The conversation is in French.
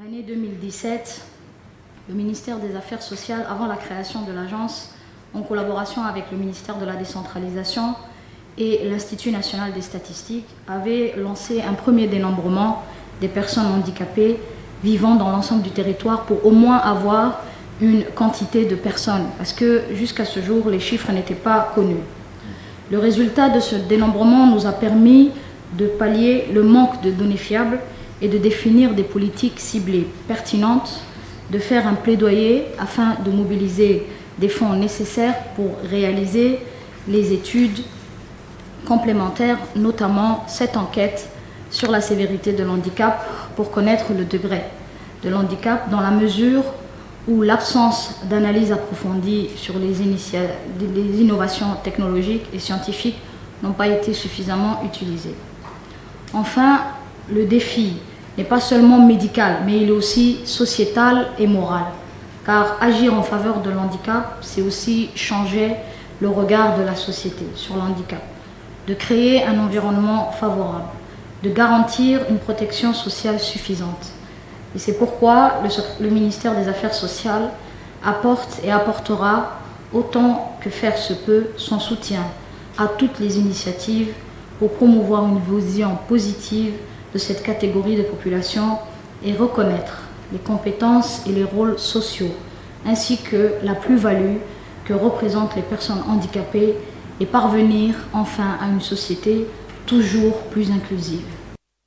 L'année 2017, le ministère des Affaires sociales, avant la création de l'agence, en collaboration avec le ministère de la décentralisation et l'Institut national des statistiques, avait lancé un premier dénombrement des personnes handicapées vivant dans l'ensemble du territoire pour au moins avoir une quantité de personnes, parce que jusqu'à ce jour, les chiffres n'étaient pas connus. Le résultat de ce dénombrement nous a permis de pallier le manque de données fiables et de définir des politiques ciblées pertinentes, de faire un plaidoyer afin de mobiliser des fonds nécessaires pour réaliser les études complémentaires, notamment cette enquête sur la sévérité de l'handicap pour connaître le degré de l'handicap dans la mesure où l'absence d'analyse approfondie sur les innovations technologiques et scientifiques n'ont pas été suffisamment utilisées. Enfin, le défi n'est pas seulement médical, mais il est aussi sociétal et moral. Car agir en faveur de l'handicap, c'est aussi changer le regard de la société sur l'handicap, de créer un environnement favorable, de garantir une protection sociale suffisante. Et c'est pourquoi le ministère des Affaires sociales apporte et apportera, autant que faire se peut, son soutien à toutes les initiatives pour promouvoir une vision positive de cette catégorie de population et reconnaître les compétences et les rôles sociaux, ainsi que la plus-value que représentent les personnes handicapées et parvenir enfin à une société toujours plus inclusive.